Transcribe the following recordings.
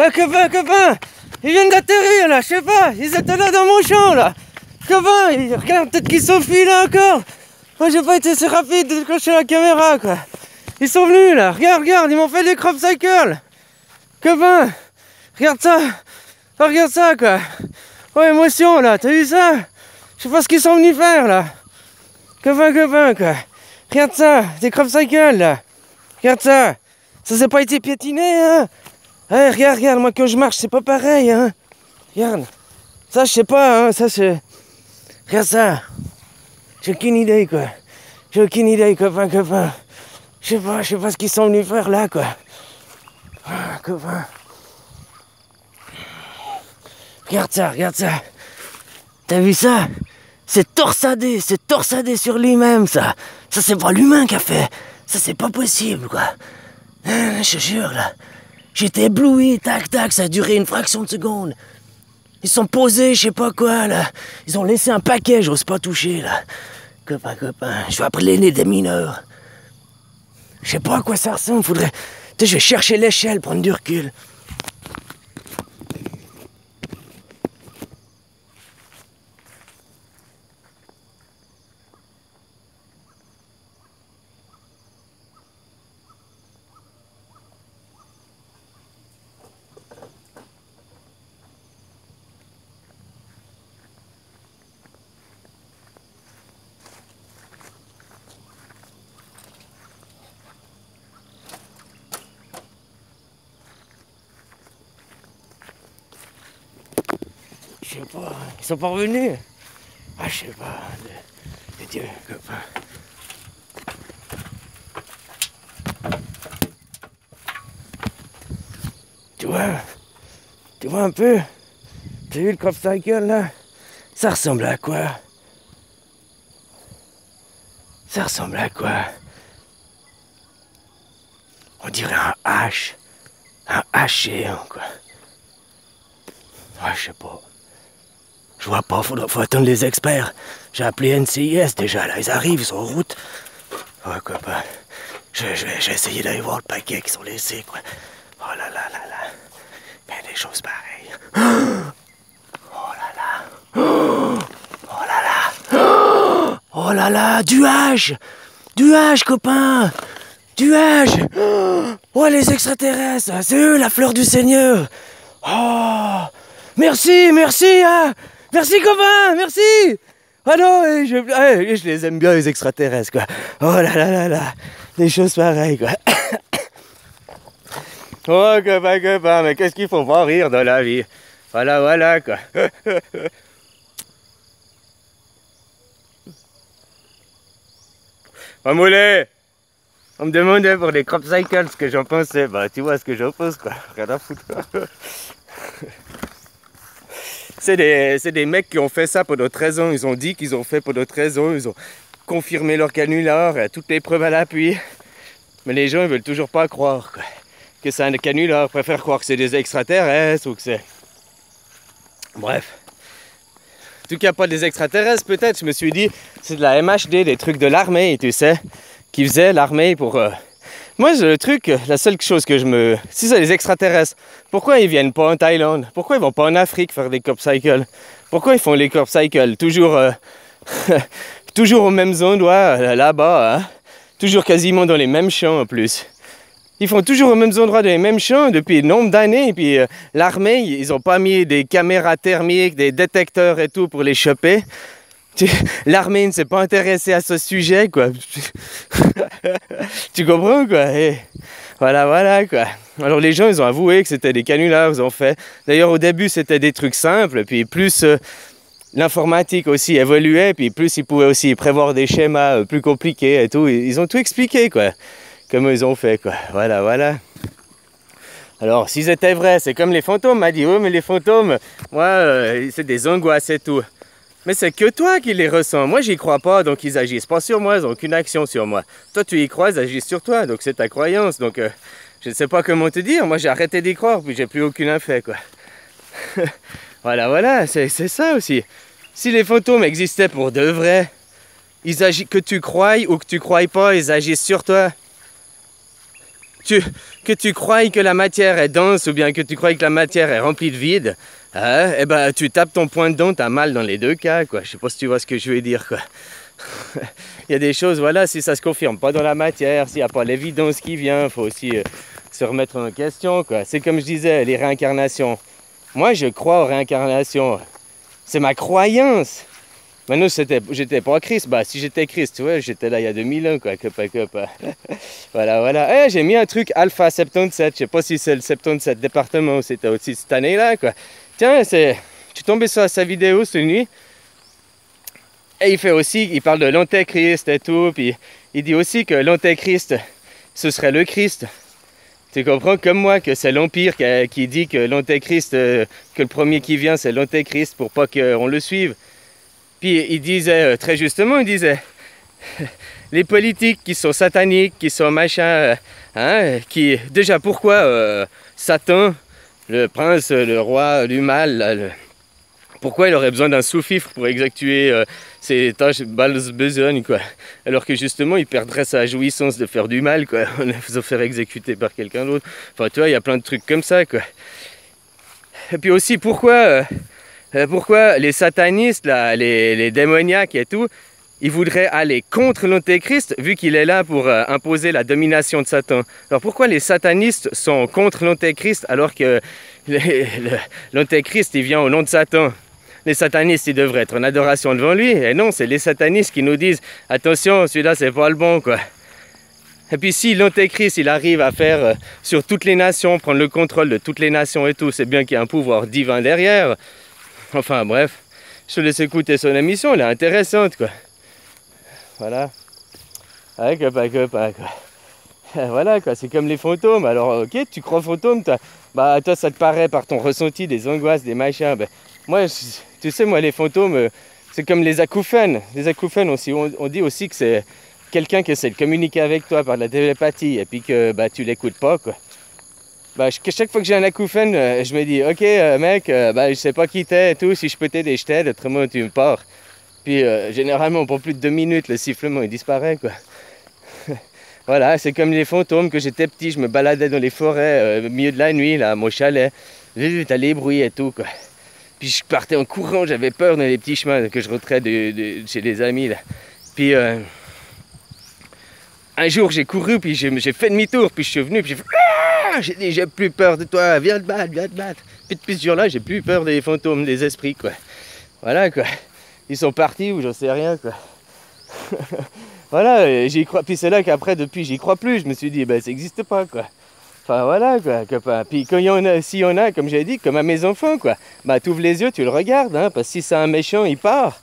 Ah, copain, ils viennent d'atterrir là, je sais pas, ils étaient là dans mon champ là. Copain, regarde, peut-être qu'ils sont filés là encore. Moi j'ai pas été si rapide de déclencher la caméra quoi. Ils sont venus là, regarde, ils m'ont fait des crop cycles. Copain, regarde ça. Oh, regarde ça quoi. Oh émotion là, t'as vu ça? Je sais pas ce qu'ils sont venus faire là. Copain quoi. Regarde ça, des crop cycles là. Regarde ça. Ça s'est pas été piétiné hein. Hey, regarde, moi quand je marche c'est pas pareil hein. Regarde. Ça je sais pas hein, ça c'est... Regarde ça. J'ai aucune idée quoi. J'ai aucune idée copain. Je sais pas ce qu'ils sont venus faire là quoi. Ah, copain. Regarde ça. T'as vu ça? C'est torsadé sur lui-même ça. Ça c'est pas l'humain qui a fait. Ça c'est pas possible quoi. Je te jure là. J'étais ébloui, tac, ça a duré une fraction de seconde. Ils sont posés, je sais pas quoi là. Ils ont laissé un paquet, j'ose pas toucher là. Copain, je vais appeler les démineurs. Je sais pas à quoi ça ressemble, faudrait... Tu sais, je vais chercher l'échelle, prendre du recul. Je sais pas, ils sont pas revenus. Ah, je sais pas. De Dieu, copain. Tu vois un peu? T'as vu le crop cycle là? Ça ressemble à quoi? On dirait un H. Un H géant quoi. Ouais, je sais pas. Je vois pas, faut attendre les experts. J'ai appelé NCIS déjà, là, ils arrivent, ils sont en route. Ouais, copain, je vais essayer d'aller voir le paquet qu'ils ont laissé, quoi. Oh là. Ben, des choses pareilles. Oh là là, du H, copain. Du H. Oh, les extraterrestres, c'est eux, la fleur du Seigneur. Oh, merci, hein. Merci copain, merci. Ah non, je les aime bien les extraterrestres quoi. Oh là, des choses pareilles quoi. Oh copain, mais qu'est-ce qu'il faut pas rire dans la vie. Voilà quoi. Mamoulé, on me demandait pour les crop cycles ce que j'en pensais. Bah tu vois ce que j'en pense quoi. Rien à foutre. C'est des mecs qui ont fait ça pendant 13 ans. Ils ont dit qu'ils ont fait pendant 13 ans. Ils ont confirmé leur canular, toutes les preuves à l'appui. Mais les gens ils veulent toujours pas croire quoi, que c'est un canular. Ils préfèrent croire que c'est des extraterrestres ou que c'est... Bref. En tout cas pas des extraterrestres peut-être. Je me suis dit c'est de la MHD, des trucs de l'armée tu sais. Qui faisait l'armée pour... Moi, le truc, la seule chose que je me... Si c'est les extraterrestres, pourquoi ils viennent pas en Thaïlande? Pourquoi ils vont pas en Afrique faire des crop cycles? Pourquoi ils font les crop cycles? Toujours, toujours aux mêmes endroits, là-bas, hein? Toujours quasiment dans les mêmes champs en plus. Ils font toujours aux mêmes endroits dans les mêmes champs depuis nombre d'années. Et puis l'armée, ils ont pas mis des caméras thermiques, des détecteurs et tout pour les choper. L'armée ne s'est pas intéressée à ce sujet, quoi. Tu comprends, quoi. Et voilà, quoi. Alors les gens, ils ont avoué que c'était des canulars, ils ont fait. D'ailleurs, au début, c'était des trucs simples, puis plus l'informatique aussi évoluait, puis plus ils pouvaient aussi prévoir des schémas plus compliqués et tout. Ils ont tout expliqué, quoi. Comment ils ont fait, quoi. Voilà. Alors, si c'était vrai, c'est comme les fantômes, m'a dit. Oh, mais les fantômes, moi, c'est des angoisses et tout. Mais c'est que toi qui les ressens. Moi, j'y crois pas, donc ils agissent pas sur moi, ils n'ont aucune action sur moi. Toi, tu y crois, ils agissent sur toi, donc c'est ta croyance. Donc, je ne sais pas comment te dire. Moi, j'ai arrêté d'y croire, puis j'ai plus aucun effet, quoi. Voilà, c'est ça aussi. Si les fantômes existaient pour de vrai, ils agissent, que tu croies ou que tu crois pas, ils agissent sur toi. que tu crois que la matière est dense ou bien que tu crois que la matière est remplie de vide, hein, eh ben, tu tapes ton poing dedans, t'as mal dans les deux cas, quoi. Je sais pas si tu vois ce que je veux dire, quoi. Il y a des choses, voilà, si ça se confirme pas dans la matière, s'il n'y a pas l'évidence qui vient, il faut aussi se remettre en question, quoi. C'est comme je disais, les réincarnations. Moi, je crois aux réincarnations. C'est ma croyance. Maintenant, j'étais pas Christ. Bah, si j'étais Christ, tu vois, j'étais là il y a 2000 ans, quoi. Voilà, voilà. Eh, j'ai mis un truc Alpha 77. Je sais pas si c'est le 77 département ou c'était aussi cette année-là, quoi. Tiens, je suis tombé sur sa vidéo cette nuit. Et il parle de l'antéchrist et tout. Puis il dit aussi que l'antéchrist, ce serait le Christ. Tu comprends comme moi que c'est l'Empire qui dit que l'antéchrist, que le premier qui vient, c'est l'antéchrist pour pas qu'on le suive. Puis il disait, très justement, il disait, les politiques qui sont sataniques, qui sont machin, déjà pourquoi Satan, le prince, le roi du mal, pourquoi il aurait besoin d'un sous-fifre pour exécuter ses tâches balles besogne, quoi. Alors que justement, il perdrait sa jouissance de faire du mal, quoi, en se faire exécuter par quelqu'un d'autre. Enfin, tu vois, il y a plein de trucs comme ça, quoi. Et puis aussi, pourquoi les satanistes, là, les démoniaques et tout, ils voudraient aller contre l'antéchrist vu qu'il est là pour imposer la domination de Satan. Alors pourquoi les satanistes sont contre l'antéchrist alors que l'antéchrist il vient au nom de Satan? Les satanistes ils devraient être en adoration devant lui, et non, c'est les satanistes qui nous disent attention, celui-là c'est pas le bon, quoi. Et puis si l'antéchrist il arrive à faire sur toutes les nations, prendre le contrôle de toutes les nations et tout, c'est bien qu'il y a un pouvoir divin derrière. Enfin bref, je te laisse écouter son émission, elle est intéressante, quoi. Voilà. Quoi. Voilà, quoi, c'est comme les fantômes. Alors, ok, tu crois aux fantômes, toi, bah, toi, ça te paraît par ton ressenti, des angoisses, des machins. Ben, moi, tu sais, moi, les fantômes, c'est comme les acouphènes. Les acouphènes, on dit aussi que c'est quelqu'un qui essaie de communiquer avec toi par la télépathie et puis que bah, tu l'écoutes pas, quoi. Bah, chaque fois que j'ai un acouphène, je me dis, ok, mec, bah, je sais pas qui t'es et tout, si je peux t'aider, je t'aide, autrement tu me pars. Puis généralement, pour plus de 2 minutes, le sifflement il disparaît, quoi. Voilà, c'est comme les fantômes. Que j'étais petit, je me baladais dans les forêts au milieu de la nuit, là, à mon chalet. T'as les bruits et tout, quoi. Puis je partais en courant, j'avais peur dans les petits chemins que je rentrais chez les amis, là. Puis un jour, j'ai couru, puis j'ai fait demi-tour, puis je suis venu, puis j'ai dit, j'ai plus peur de toi, viens te battre, viens te battre. Puis depuis ce jour-là, j'ai plus peur des fantômes, des esprits, quoi. Voilà, quoi. Ils sont partis ou j'en sais rien, quoi. Voilà, j'y crois. Puis c'est là qu'après, depuis, j'y crois plus. Je me suis dit, ben, ça n'existe pas, quoi. Enfin, voilà, quoi, copain. Puis quand il y en a, s'il y en a, comme j'ai dit, comme à mes enfants, quoi, bah, tu ouvres les yeux, tu le regardes, hein, parce que si c'est un méchant, il part.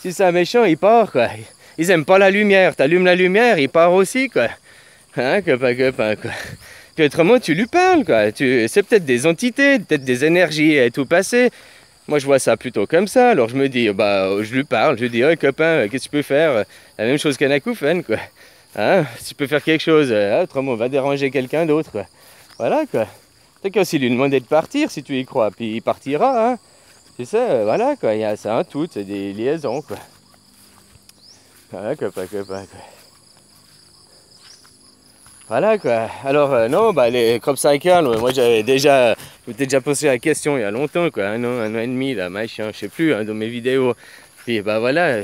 Si c'est un méchant, il part, quoi. Ils aiment pas la lumière. T'allumes la lumière, il part aussi, quoi. Hein, copain, quoi. Puis autrement, tu lui parles, quoi. C'est peut-être des entités, peut-être des énergies et tout passé. Moi, je vois ça plutôt comme ça. Alors, je me dis, bah, je lui parle. Je lui dis, oh, copain, qu'est-ce que tu peux faire? La même chose qu'un acouphène, quoi. Hein? Si tu peux faire quelque chose, autrement, on va déranger quelqu'un d'autre, quoi. Voilà, quoi. T'as qu'à aussi lui demander de partir, si tu y crois. Puis il partira, hein. Tu sais, voilà, quoi. C'est un tout, c'est des liaisons, quoi. Voilà, copain, quoi. Voilà, quoi. Alors, non, bah, les crop cycles, moi, j'avais déjà posé la question il y a longtemps, quoi. Un an et demi, là, machin, je sais plus, hein, dans mes vidéos. Puis, bah, voilà,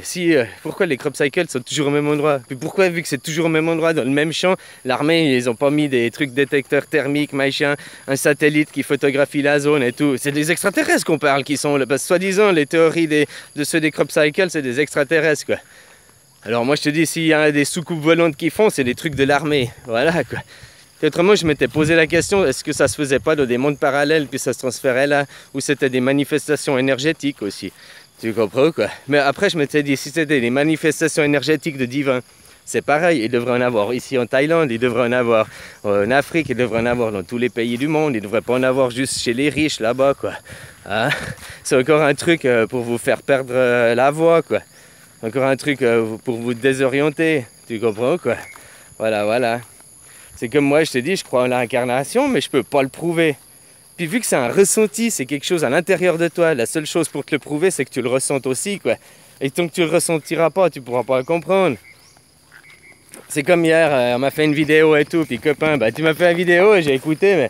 pourquoi les crop cycles sont toujours au même endroit? Puis pourquoi, vu que c'est toujours au même endroit, dans le même champ, l'armée, ils ont pas mis des trucs détecteurs thermiques, machin, un satellite qui photographie la zone et tout. C'est des extraterrestres qu'on parle qui sont là. Parce que, soi-disant, les théories de ceux des crop cycles, c'est des extraterrestres, quoi. Alors moi je te dis, s'il y a des soucoupes volantes qui font, c'est des trucs de l'armée. Voilà, quoi. Et autrement, je m'étais posé la question, est-ce que ça se faisait pas dans des mondes parallèles, puis ça se transférait là, ou c'était des manifestations énergétiques aussi. Tu comprends, quoi? Mais après, je m'étais dit, si c'était des manifestations énergétiques de divin, c'est pareil, il devrait en avoir ici en Thaïlande, il devrait en avoir en Afrique, il devrait en avoir dans tous les pays du monde, il ne devrait pas en avoir juste chez les riches là-bas, quoi. Hein? C'est encore un truc pour vous faire perdre la voix, quoi. Encore un truc pour vous désorienter, tu comprends, quoi? Voilà. C'est comme moi, je te dis, je crois en l'incarnation, mais je peux pas le prouver. Puis vu que c'est un ressenti, c'est quelque chose à l'intérieur de toi, la seule chose pour te le prouver, c'est que tu le ressentes aussi, quoi. Et tant que tu le ressentiras pas, tu pourras pas le comprendre. C'est comme hier, on m'a fait une vidéo et tout, puis copain, bah tu m'as fait une vidéo et j'ai écouté, mais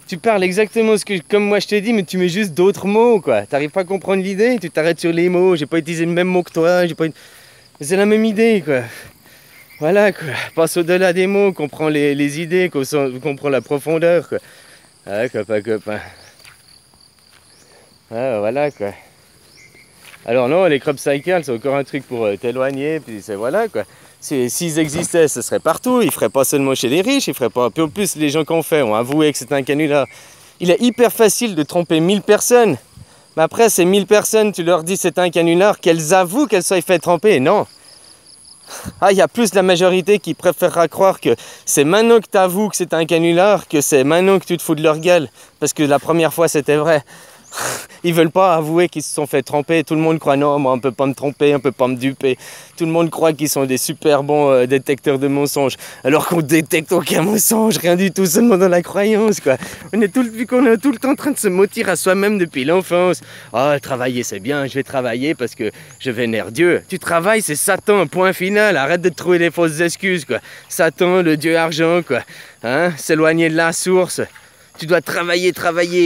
tu parles exactement comme moi je t'ai dit, mais tu mets juste d'autres mots, quoi. T'arrives pas à comprendre l'idée, tu t'arrêtes sur les mots, j'ai pas utilisé le même mot que toi, c'est la même idée, quoi. Voilà, quoi. Passe au-delà des mots, comprends les idées, comprends la profondeur, quoi. Ah, copain. Ah, voilà, quoi. Alors non, les crop cycles, c'est encore un truc pour t'éloigner, puis c'est voilà, quoi. S'ils existaient, ce serait partout, ils feraient pas seulement chez les riches, ils feraient pas... Puis en plus, les gens qu'on fait ont avoué que c'est un canular. Il est hyper facile de tromper 1000 personnes. Mais après, ces 1000 personnes, tu leur dis c'est un canular, qu'elles avouent qu'elles soient fait tromper. Non. Ah, il y a plus de la majorité qui préférera croire que c'est maintenant que tu avoues que c'est un canular que c'est maintenant que tu te fous de leur gueule. Parce que la première fois, c'était vrai. Ils veulent pas avouer qu'ils se sont fait tromper. Tout le monde croit non, moi on peut pas me tromper, on peut pas me duper. Tout le monde croit qu'ils sont des super bons détecteurs de mensonges. Alors qu'on détecte aucun mensonge, rien du tout, seulement dans la croyance, quoi. Vu qu'on est tout le temps en train de se mentir à soi-même depuis l'enfance. Oh, travailler c'est bien, je vais travailler parce que je vénère Dieu. Tu travailles, c'est Satan, point final. Arrête de te trouver des fausses excuses, quoi. Satan, le dieu argent, quoi. Hein, s'éloigner de la source. Tu dois travailler,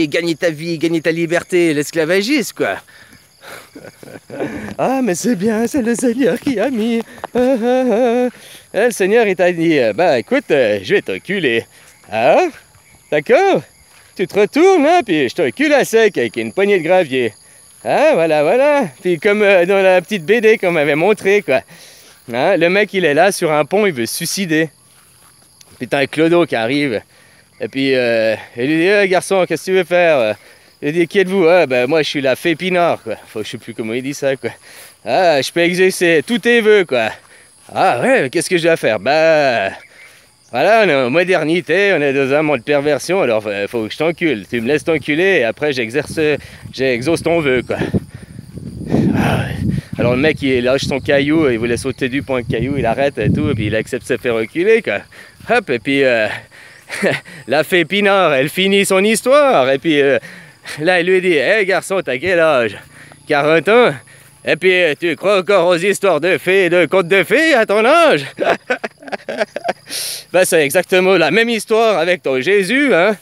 gagner ta vie, gagner ta liberté, l'esclavagisme, quoi. Ah, mais c'est bien, c'est le Seigneur qui a mis. Le Seigneur, il t'a dit, bah écoute, je vais t'enculer. Ah, d'accord? Tu te retournes, hein, puis je t'encule à sec avec une poignée de gravier. Ah, voilà. Puis comme dans la petite BD qu'on m'avait montré, quoi. Hein, le mec, il est là sur un pont, il veut se suicider. Puis t'as un clodo qui arrive. Et puis, il lui dit, garçon, qu'est-ce que tu veux faire? Il dit, qui êtes-vous? Ah, ben, moi, je suis la fée Pinard, quoi. Enfin, je sais plus comment il dit ça, quoi. Ah, je peux exercer tous tes vœux, quoi. Ah, ouais, qu'est-ce que je dois faire? Bah, voilà, on est en modernité, on est dans un monde de perversion, alors faut que je t'encule. Tu me laisses t'enculer et après, j'exauce ton vœu, quoi. Ah, ouais. Alors, le mec, il lâche son caillou, il voulait sauter du pont avec caillou, il arrête et tout, et puis il accepte de se faire reculer, quoi. Hop, et puis... la fée Pinard, elle finit son histoire. Et puis là, elle lui dit, hé garçon, t'as quel âge? 40 ans? Et puis tu crois encore aux histoires de fées, de contes de fées à ton âge? Ben, c'est exactement la même histoire avec ton Jésus, hein?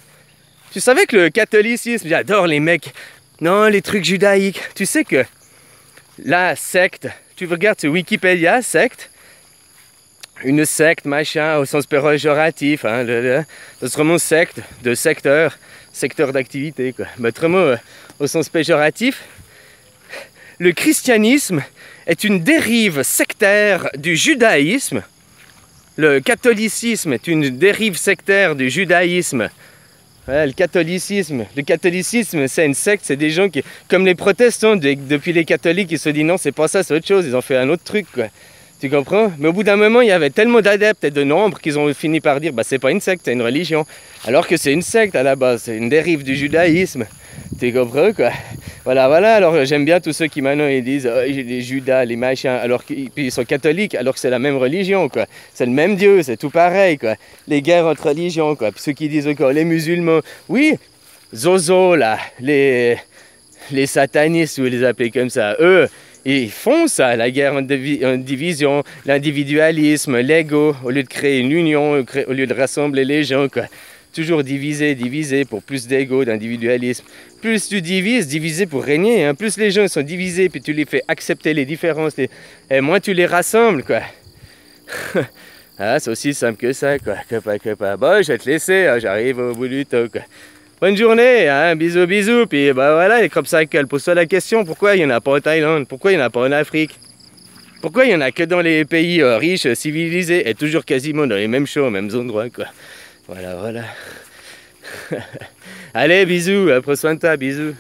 Tu savais que le catholicisme, j'adore les mecs. Non, les trucs judaïques. Tu sais que la secte, tu regardes sur Wikipédia, secte, une secte, machin, au sens péjoratif, hein, c'est vraiment secte, de secteur d'activité, quoi. Mais autrement, au sens péjoratif, le christianisme est une dérive sectaire du judaïsme. Le catholicisme est une dérive sectaire du judaïsme. Ouais, le catholicisme, c'est une secte, c'est des gens qui, comme les protestants, depuis les catholiques, ils se disent non, c'est pas ça, c'est autre chose, ils ont fait un autre truc, quoi. Tu comprends? Mais au bout d'un moment, il y avait tellement d'adeptes et de nombres qu'ils ont fini par dire bah c'est pas une secte, c'est une religion. Alors que c'est une secte à la base, c'est une dérive du judaïsme. Tu comprends, quoi? Voilà. Alors j'aime bien tous ceux qui maintenant ils disent oh, j'ai les Judas, les machins, alors qu'ils sont catholiques, alors que c'est la même religion, quoi. C'est le même Dieu, c'est tout pareil, quoi. Les guerres entre religions, quoi. Puis ceux qui disent encore les musulmans, oui, Zozo là, les satanistes, ou les appeler comme ça, eux. Ils font ça, la guerre en division, l'individualisme, l'ego, au lieu de créer une union, au lieu de rassembler les gens, quoi. Toujours diviser pour plus d'ego, d'individualisme. Plus tu diviser pour régner, hein. Plus les gens sont divisés, puis tu les fais accepter les différences, et moins tu les rassembles, quoi. Ah, c'est aussi simple que ça, quoi. Bon, je vais te laisser, hein. J'arrive au bout du temps, quoi. Bonne journée, hein, bisous, puis bah voilà, les crop cycles, pose-toi la question, pourquoi il n'y en a pas en Thaïlande? Pourquoi il n'y en a pas en Afrique? Pourquoi il n'y en a que dans les pays riches, civilisés, et toujours quasiment dans les mêmes champs, aux mêmes endroits, quoi. Voilà. Allez, bisous, prends soin de toi, bisous.